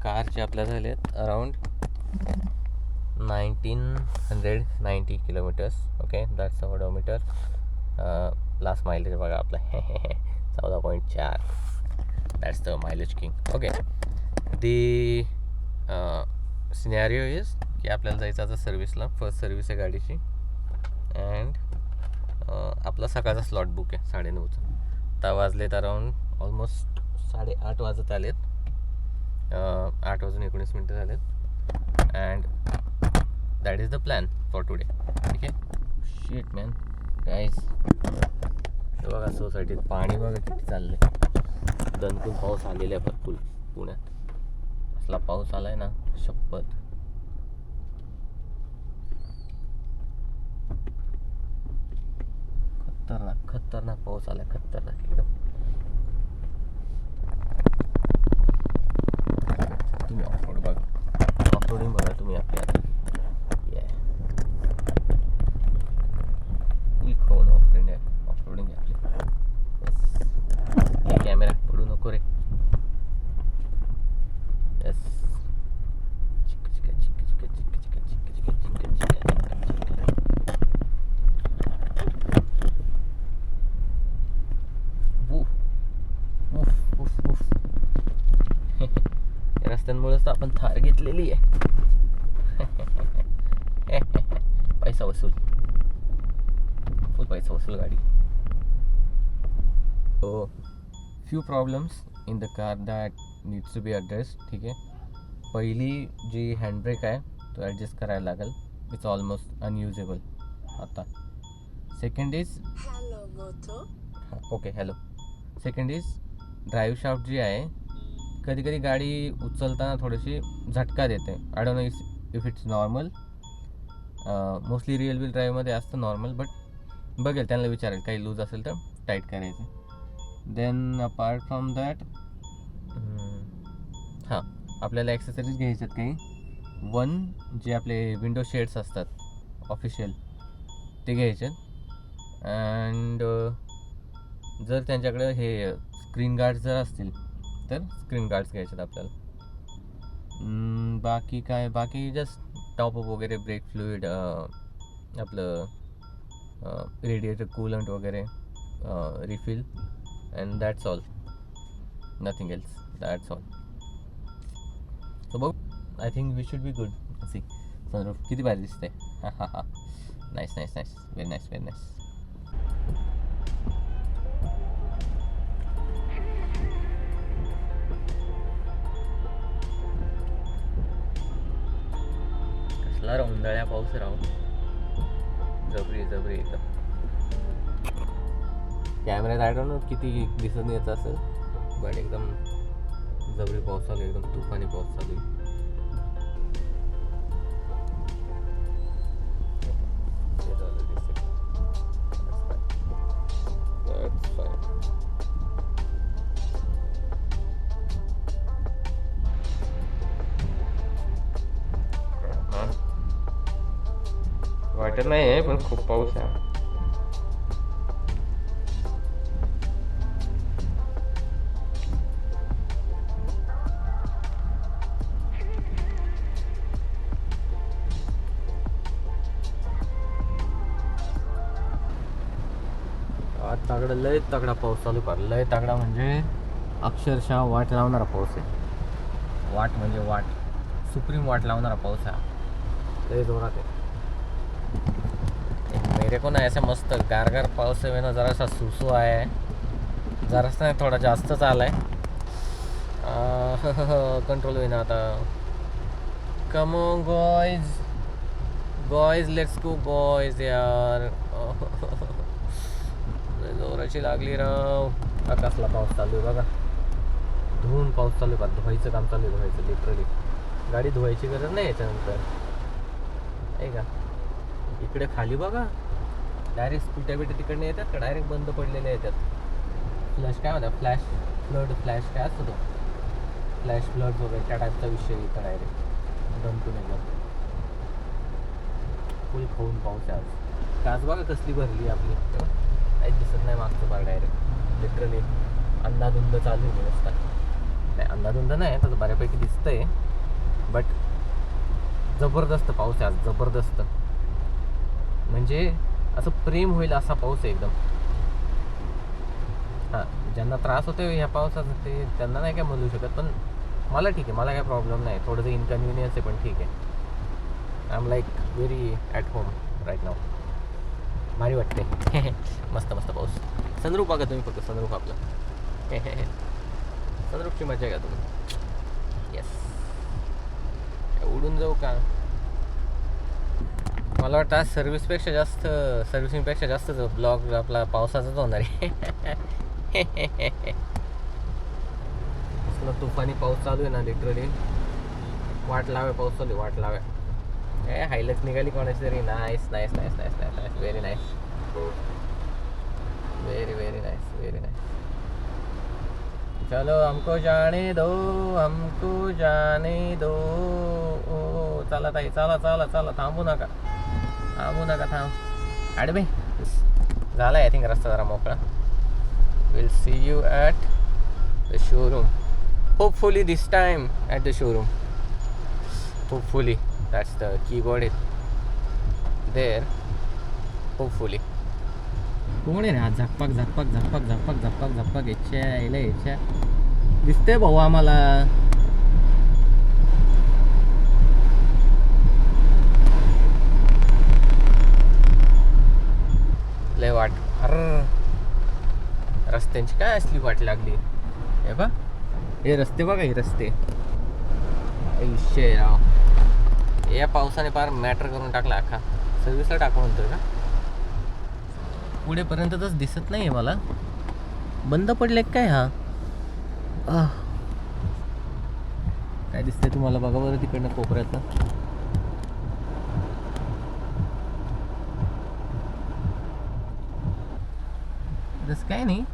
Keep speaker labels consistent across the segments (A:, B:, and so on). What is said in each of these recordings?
A: कारचे आपल्या झालेत around 1990 kilometres. Okay, that's odometer. Last mileage बघा आपला 14.4. That's the mileage king. Okay, the scenario is की आपल्याला जायचं आता सर्व्हिसला. फर्स्ट सर्व्हिस आहे गाडीची. अँड आपला सकाळचा स्लॉट बुक आहे 9:30चा. आता वाजलेत अराउंड ऑलमोस्ट 8:30 वाजत आलेत. 8:19 झालेत. And that is the plan for today. ठीक आहे. शिट मॅन गाईज, हे बघा सोसायटीत पाणी बघा किती चाललंय. दणकून पाऊस आलेला आहे भरपूर पुण्यात. असला पाऊस आलाय ना, शपथ. खतरनाक पाऊस आलाय, खतरनाक एकदम. तुम्ही ऑफरोड बघा, ऑफरोडिंग बघा तुम्ही आपल्या आता. फुल खोन ऑफरोडिंग आहे, ऑफरोडिंग आहे आपली. येस, कॅमेरा पडू नको रे. येस, रस्त्यांमुळेच तर आपण थार घेतलेली आहे. पैसा वसूल, फुल पैसा वसूल गाडी. So few problems in the car that needs to be address. ठीक आहे. पहिली जी हँडब्रेक आहे तो ॲडजस्ट करायला लागेल. इट्स ऑलमोस्ट अनयुजेबल आता. Second is okay hello. Second is drive shaft जी आहे, कधी कधी गाडी उचलताना थोडीशी झटका देते. I don't know if it's normal. Mostly rear wheel ड्राईव्हमध्ये असतं नॉर्मल, बट बघेल त्यांना विचारेल काही लूज असेल तर टाईट करायचं. देन अपार्ट फ्रॉम दॅट हां, आपल्याला ॲक्सेसरीज घ्यायच्यात काही. वन, जे आपले विंडो शेड्स असतात ऑफिशियल ते घ्यायचे. अँड जर त्यांच्याकडे हे स्क्रीन गार्ड्स जर असतील तर स्क्रीन गार्ड्स घ्यायचे आपल्याला. बाकी काय, बाकी जस्ट टॉपअप वगैरे, ब्रेक फ्लुइड, आपलं रेडिएटर कूलंट वगैरे refill. And that's all, nothing else. That's all. So बघ, I think we should be good. See sunroof किती भारी दिसते. हां, nice nice nice, very nice very nice. कसला रौंदाळ्या पाऊस राहू, जबरी जबरी एकदम. कॅमेऱ्यात आय डोंट नो किती दिसून येत असेल, बट एकदम जबरी पाऊस चालू, एकदम तुफानी पाऊस चालू. वाटत नाही आहे पण खूप पाऊस आहे. तागडा, लय तगडा पाऊस चालू कर. लय तगडा म्हणजे अक्षरशः वाट लावणारा पाऊस आहे. वाट म्हणजे वाट, सुप्रीम वाट लावणारा पाऊस आहे. लय जोरात आहे. मेरे को ना ऐसा मस्त गारगार पाऊस आहे ना, जरासा सुसू आहे, जरासा नाही थोडा जास्तच आला आहे. कंट्रोल होईना आता. Come on guys let's go guys यार. जोराची लागली राव. कसला पाऊस चालू आहे बघा, धुवून पाऊस चालू आहे. धुवायचं काम चालू आहे, धुवायचं लिटरली. गाडी धुवायची गरज नाही याच्यानंतर, आहे का. इकडे खाली बघा, डायरेक्ट स्कूट्या बिट्या तिकडनं येतात का, डायरेक्ट बंद पडलेल्या येतात. फ्लॅश काय म्हणतात, फ्लॅश फ्लड काय असतो तो, फ्लॅश फ्लड वगैरे त्या टाईपचा विषय इथं डायरेक्ट दमतून एकदम. फुल खाऊन पाऊस आहे आज. काच बघा कसली भरली आपली, काहीच दिसत नाही मागचं पार. डायरेक्ट लिटरली अंधाधुंद चालू आहे नुसता. नाही धुंदा नाही तसं बऱ्यापैकी दिसतंय, बट जबरदस्त पाऊस आहे आज, जबरदस्त. म्हणजे असं प्रेम होईल असा पाऊस आहे एकदम. हां, ज्यांना त्रास होतो ह्या पावसाचा ते त्यांना नाही काय म्हणू शकत, पण मला ठीक आहे, मला काय प्रॉब्लेम नाही. थोडंसं इनकन्व्हिनियन्स आहे पण ठीक आहे. I am like very at home right now. भारी वाटते. मस्त मस्त पाऊस. सनरूफ बघा तुम्ही, फक्त सनरूफ आपलं. सनरूफची मजा घ्या तुम्ही. येस, उडून जाऊ का? मला वाटतं आज सर्व्हिसिंगपेक्षा जास्त ब्लॉग आपला पावसाचाच होणार आहे. तुफानी पाऊस चालू आहे ना, लिटरली वाट लावे पाऊस चालू आहे, वाट लावे. हायलक्स निघाली कोणाची तरी. Nice nice nice nice nice nice, very nice, very very nice, very nice. चलो हमको जाने दो, हमको जाने दो. ओ चला ताई, चला चला चला, थांबू नका थांब. आडबे झाला आय थिंक रस्ता जरा मोकळा. Will see you at the showroom, hopefully this time at the showroom. Hopefully, that's the keyboard there. Hopefully. कोण आहे रे आज? झकपक झकपक झकपक झकपक झकपक झकपक. याच्या दिसतंय भाऊ आम्हाला. लय वाट. रस्त्यांची काय असली वाट लागली. हे बघ, हे रस्ते बघा, हे रस्ते आयुष्य राव. या पावसाने फार मॅटर करून टाकला अख्खा. सर्व्हिसला टाकू म्हणतोय का? पुढेपर्यंतच दिसत नाही आहे मला. बंद पडले काय? हा काय दिसतंय तुम्हाला? बघा बरं तिकडनं कोपऱ्यातनं. तसं काय नाही,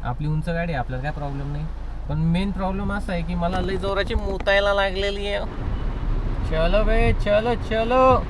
A: आपली उंच गाडी आहे, आपल्याला काय प्रॉब्लेम नाही. पण मेन प्रॉब्लेम असा आहे की मला लई जोराची मुतायला लागलेली आहे. चलो बे, चलो चलो.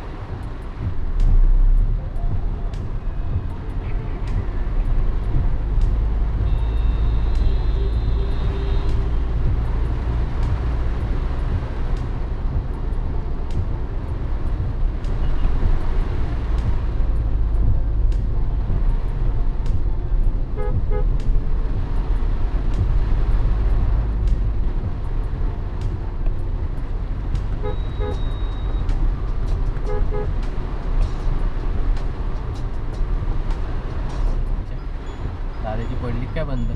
A: दादाची पडली काय? बंद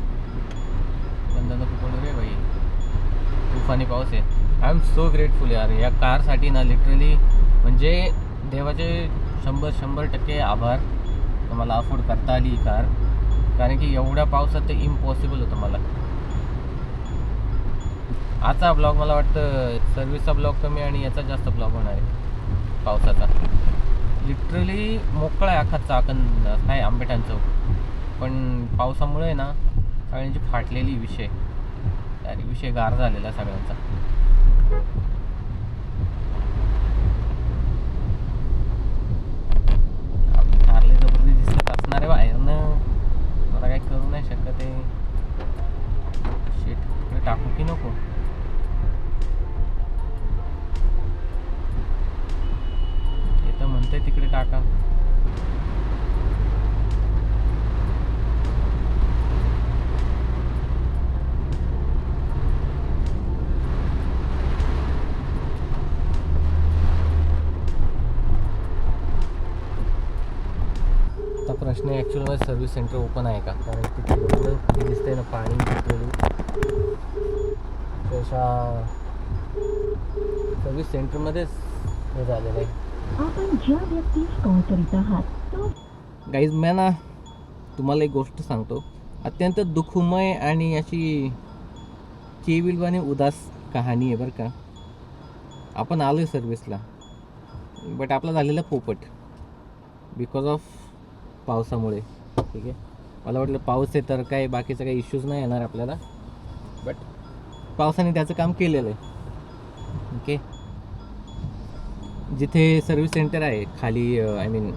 A: नको पडू रे भाई. तुफानी पाऊस आहे. आय एम सो ग्रेटफुल यार या कारसाठी ना, लिटरली म्हणजे देवाचे 100% आभार. मला अफोर्ड करता आली ही कार, कारण की एवढ्या पावसात ते इम्पॉसिबल होतं मला. आजचा ब्लॉग मला वाटतं सर्व्हिसचा ब्लॉग कमी आणि याचा जास्त ब्लॉग होणार आहे पावसाचा. लिटरली मोकळा आहे अख्खा चाकण काय आंबेठाण चौक, पण पावसामुळे ना सगळ्यांची फाटलेली विषय गार झालेला सगळ्यांचा. आपली कारले जबरदस्ती दिसत असणार आहे बाहेरनं. मला काही करू नाही शकत आहे. शेट तिकडे टाकू की नको? हे तर म्हणतंय तिकडे टाका. प्रश्न ॲक्च्युअलमध्ये सर्व्हिस सेंटर ओपन आहे का? कारण तिथे एवढं दिसतंय ना पाणी तशा सर्व्हिस सेंटरमध्येच हे झालेलं आहे.
B: आपण ज्या व्यक्तीस कॉल करीत आहात तो
A: गाईज, मी ना तुम्हाला एक गोष्ट सांगतो. अत्यंत दुःखमय आणि अशी केविलवाणी उदास कहाणी आहे बरं का. आपण आलो आहे सर्व्हिसला, बट आपला झालेला पोपट बिकॉज ऑफ पावसामुळे. ठीक आहे, मला वाटलं पाऊस आहे तर काय बाकीचा काही इश्यूज नाही येणार आपल्याला, बट पावसाने त्याचं काम केलेलं आहे. ओके, जिथे सर्व्हिस सेंटर आहे खाली, आय मीन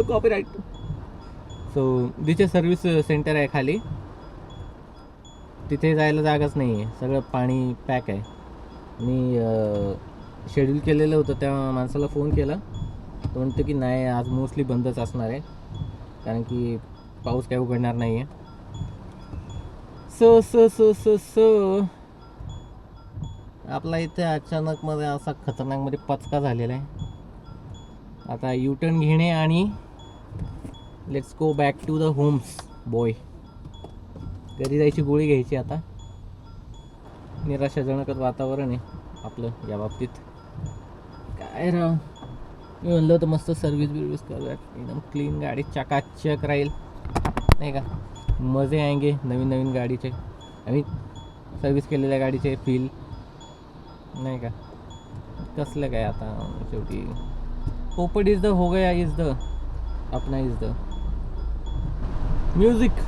A: कॉपीराईट. सो जिथे सर्व्हिस सेंटर आहे खाली तिथे जायला जागाच नाही आहे, सगळं पाणी पॅक आहे. मी शेड्यूल केलेलं होतं, त्या माणसाला फोन केला, तो म्हणतो की नाही आज मोस्टली बंदच असणार आहे, कारण की पाऊस काय उघडणार नाही आहे. सो आपला इथे अचानकमध्ये असा खतरनाकमध्ये पचका झालेला आहे. आता युटर्न घेणे आणि let's go back to the homes boy. घरी जायची गोळी घ्यायची आता. निराशाजनकच वातावरण आहे आपलं या बाबतीत. काय राव, मी म्हणलं होतं मस्त सर्व्हिस करूयात, एकदम क्लीन गाडी चकाचक राहील नाही का, मजे आएंगे नवीन गाडीचे आणि सर्व्हिस केलेल्या गाडीचे फील नाही का. कसलं काय आता शेवटी पोपट इज द हो गया इज द अपना is the music.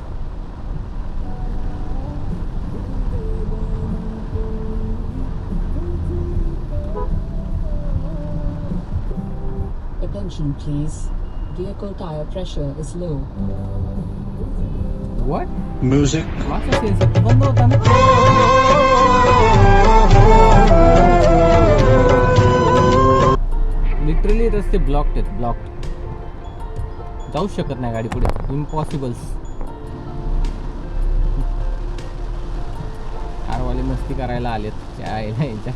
C: Attention please. Vehicle tire pressure is low.
A: What?
D: Music.
A: मागचा सेन्सर तर बंद होता ना. लिटरली रस्ते ब्लॉक्ड आहेत, ब्लॉक्ड. जाऊच शकत नाही गाडी पुढे, इम्पॉसिबल्स. कारवाले मस्ती करायला आलेत त्या आईला यांच्या.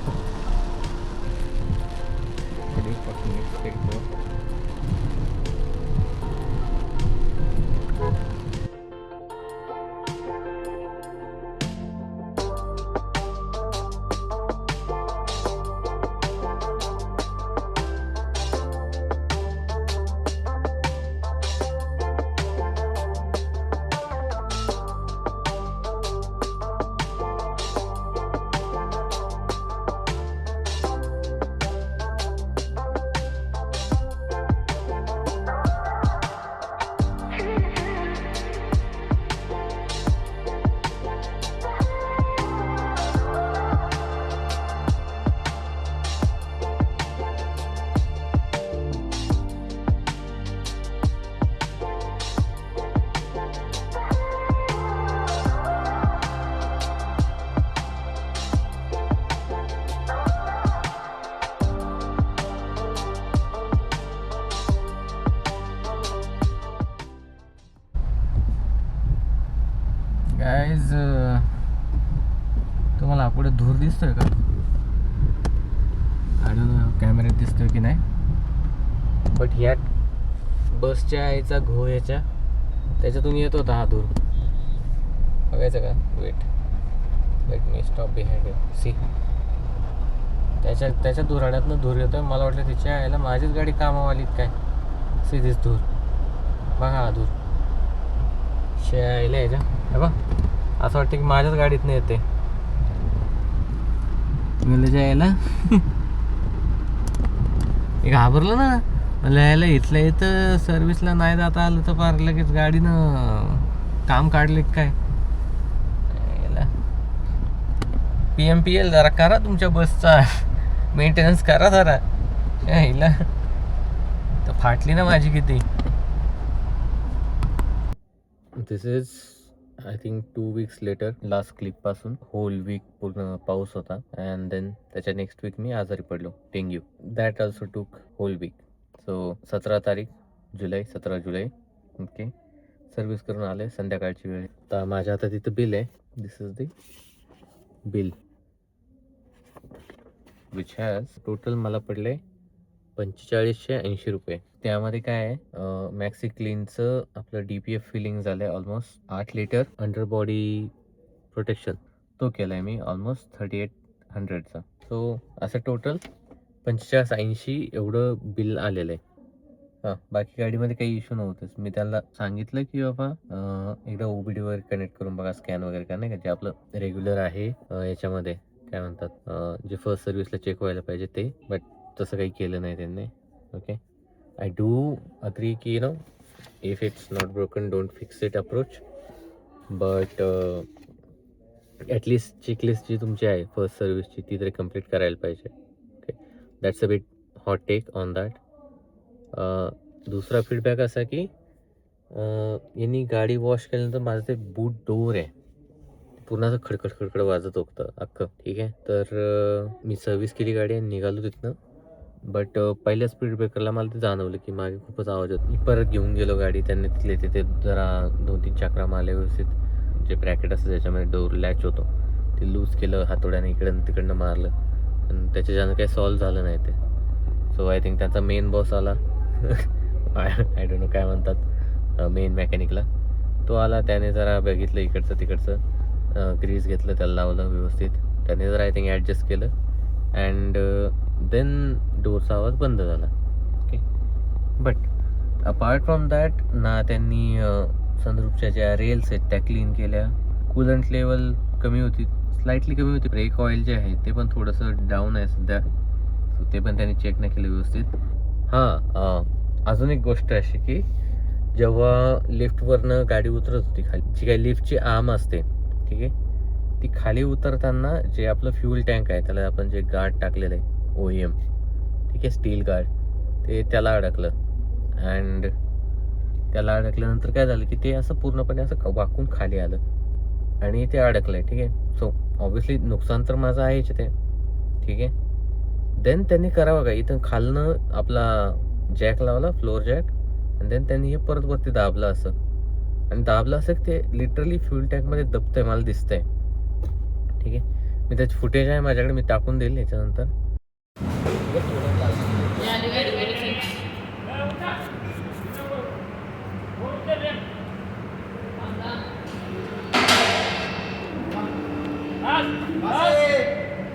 A: गाईज तुम्हाला पुढे धूर दिसतोय का? आय डोंट नो कॅमेऱ्यात दिसतोय की नाही, बट ह्या बसच्या याचा घो याच्या त्याच्यातून येत होता हा धूर. बघायचं का? Wait me stop behind you. See त्याच्या धुराड्यातनं धूर येतोय. मला वाटलं तिच्या यायला माझीच गाडी कामावाली काय. सी दिस धूर, बघा हा धूर यायला यायच्या. हे बघ असं वाटतं की माझ्याच गाडीत नाही येते मला यायला. मी घाबरलो ना, मला यायला इथल्या इथं सर्व्हिसला नाही जाता आलं तर फार लगेच गाडीनं काम काढले काय. PMPL जरा करा तुमच्या बसचा मेंटेनन्स करा जरा. यायला तर फाटली ना माझी किती. This is I think 2 weeks later. Last क्लिपपासून होल वीक पूर्ण पाऊस होता अँड देन त्याच्या नेक्स्ट वीक मी आजारी पडलो, dengue. That also took whole week. So 17 जुलै ओके सर्व्हिस करून आले संध्याकाळची वेळ. तर माझ्या आता तिथं बिल आहे. This is the bill which has total मला पडले 4580 रुपये. त्यामध्ये काय आहे, मॅक्सी क्लीनचं आपलं DPF फिलिंग झालं आहे almost 8 litre. Under body protection तो केला आहे मी ऑलमोस्ट 3800चा. सो असं टोटल 4580 एवढं बिल आलेलं आहे. हां, बाकी गाडीमध्ये काही इश्यू नव्हतंच. मी त्याला सांगितलं की बाबा एकदा OBD वगैरे कनेक्ट करून बघा, स्कॅन वगैरे का, नाही का, जे आपलं रेग्युलर आहे याच्यामध्ये काय म्हणतात जे फर्स्ट सर्व्हिसला चेक व्हायला पाहिजे ते. बट तसं काही केलं नाही त्यांनी. ओके, आय डू अग्री की no if it's not broken don't fix it approach. But at least checklist जी तुमची आहे फर्स्ट सर्व्हिसची ती तरी कंप्लीट करायला पाहिजे. Okay, that's a bit hot take on that. दुसरा फीडबॅक असा की यांनी गाडी वॉश केल्यानंतर माझं ते बूट डोअर आहे पूर्ण असं खडखड वाजत होतं अख्खं. ठीक आहे. तर मी सर्व्हिस केली गाडी आणि निघालो तिथनं. बट पहिल्या स्पीड ब्रेकरला मला ते जाणवलं की मागे खूपच आवाज होतो. मी परत घेऊन गेलो गाडी. त्यांनी तिथे जरा 2-3 चकरा मारल्या व्यवस्थित. जे ब्रॅकेट असतं ज्याच्यामध्ये डोर लॅच होतो ते लूज केलं हातोड्याने, इकडं तिकडनं मारलं. पण त्याच्यानं काही सॉल्व झालं नाही ते. सो आय थिंक त्यांचा मेन बॉस आला. आय डोंट नो काय म्हणतात, मेन मेकॅनिकला. तो आला, त्याने जरा बघितलं इकडचं तिकडचं, ग्रीस घेतलं, त्याला लावलं व्यवस्थित. त्याने जरा आय थिंक ॲडजस्ट केलं अँड देन डोरचा आवाज बंद झाला. Okay. But apart from that ना त्यांनी सनरूफच्या ज्या रेल्स आहेत त्या क्लीन केल्या. कूलंट लेवल कमी होती, स्लाइटली कमी होती. ब्रेक ऑइल जे आहे ते पण थोडंसं डाऊन आहे सध्या. सो ते पण त्यांनी चेक नाही केलं व्यवस्थित. हां, अजून एक गोष्ट अशी की जेव्हा लिफ्टवरनं गाडी उतरत होती खाली, जी काही लिफ्टची आर्म असते, ठीक आहे, ती खाली उतरताना जे आपलं फ्यूल टँक आहे त्याला आपण जे गार्ड टाकलेलं आहे OEM, ठीक आहे, स्टील गार्ड, ते त्याला अडकलं. अँड त्याला अडकल्यानंतर काय झालं की ते असं पूर्णपणे असं वाकून खाली आलं आणि ते अडकलं आहे. ठीक आहे. सो ऑब्व्हियसली नुकसान तर माझं आहेच ते. ठीक आहे. देन त्यांनी करावं काय, इथं खालनं आपला जॅक लावला, फ्लोअर जॅक, आणि देन त्यांनी हे परत वरती दाबलं असं, आणि दाबलं असं की ते लिटरली फ्यूल टँकमध्ये दबतंय, मला दिसतंय. ठीक आहे. मी त्याची फुटेज आहे माझ्याकडे, मी टाकून देईल याच्यानंतर.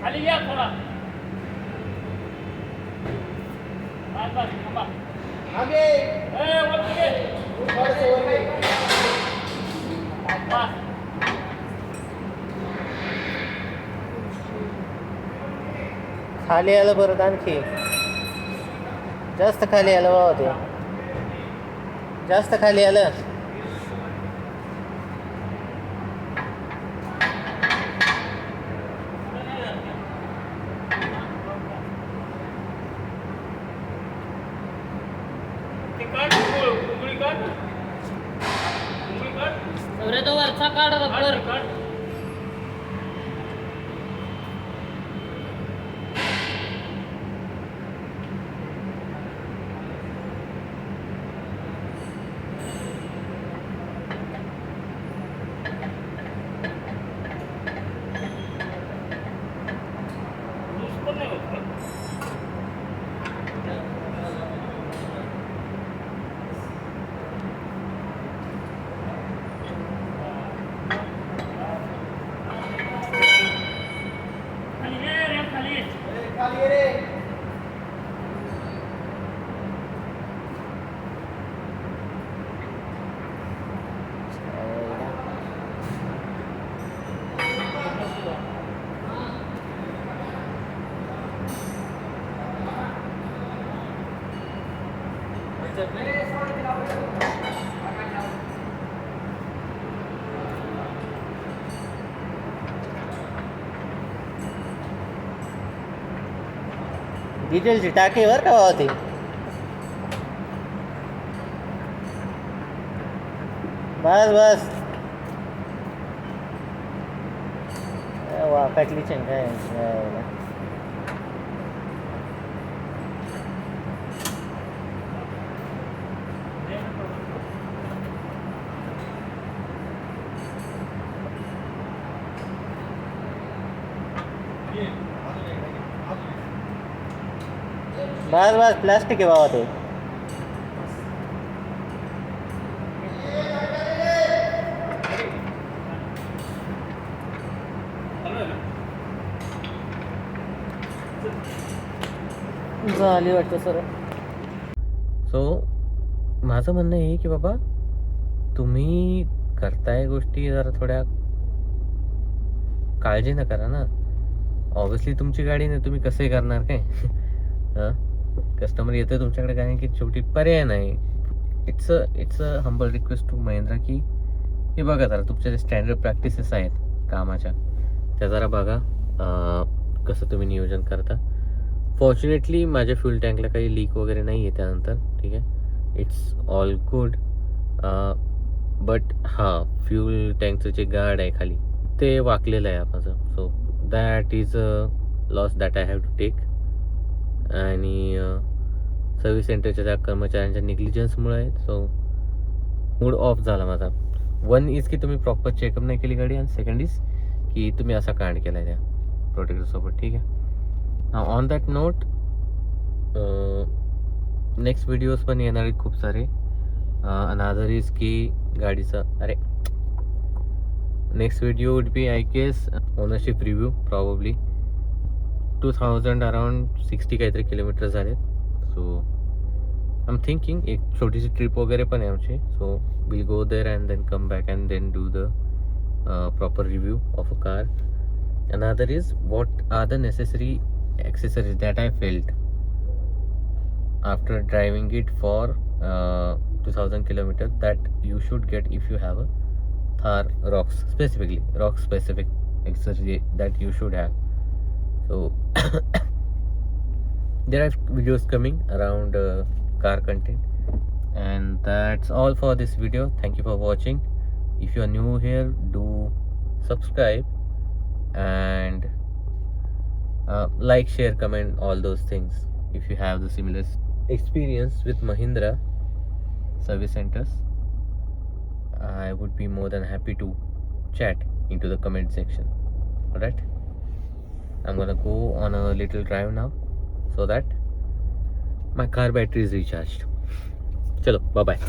D: खाली घ्या थोडा.
A: खाली आलं परत, आणखी जास्त खाली आलं बाबा, ते जास्त खाली आलं.
D: तो वरचा काढ रबर.
A: डिझेलची टाकी वर का होती. बस बस वाकटली काय. बस बस प्लास्टिक आहे बाबा ते. झाली वाटतं सर. सो माझं म्हणणं आहे की बाबा तुम्ही करताय गोष्टी जरा थोड्या काळजीनं करा ना. ऑब्व्हियसली तुमची गाडी नाही, तुम्ही कसंही करणार काय. हां, कस्टमर येतो तुमच्याकडे, कारण की शेवटी पर्याय नाही. It's a humble request to Mahindra की हे बघा जरा तुमच्या जे स्टँडर्ड प्रॅक्टिसेस आहेत कामाच्या त्या जरा बघा, कसं तुम्ही नियोजन करता. फॉर्च्युनेटली माझ्या फ्यूल टँकला काही लीक वगैरे नाही आहे त्यानंतर. ठीक आहे, इट्स ऑल गुड. बट हां, फ्यूल टँकचं जे गार्ड आहे खाली ते वाकलेलं आहे माझं. So that is a loss that I have to take. आणि सर्व्हिस सेंटरच्या त्या कर्मचाऱ्यांच्या निग्लिजन्समुळे आहे. सो मूड ऑफ झाला माझा. वन इज की तुम्ही प्रॉपर चेकअप नाही केली गाडी, आणि सेकंड इज की तुम्ही असा कांड केला आहे त्या प्रोटेक्टरसोबत. ठीक आहे. On that note next videos पण येणार आहेत खूप सारे. अनादर इज की गाडीचं next video would be I guess ownership review. Probably 2000 around 60 काहीतरी किलोमीटर झाले. सो आय एम थिंकिंग एक छोटीशी ट्रिप वगैरे पण आहे आमची. So will go there and then come back and then do the proper review of a car. Another is what are the necessary accessories that I felt after driving it for 2000 kilometers that you should get if you have a Thar rocks specific accessory that you should have. So there are videos coming around car content, and that's all for this video. Thank you for watching. If you are new here, do subscribe and like, share, comment, all those things. If you have the similar experience with Mahindra service centers, I would be more than happy to chat into the comment section. Alright, I'm gonna go on a little drive now so that my car battery is recharged. Chalo, bye bye.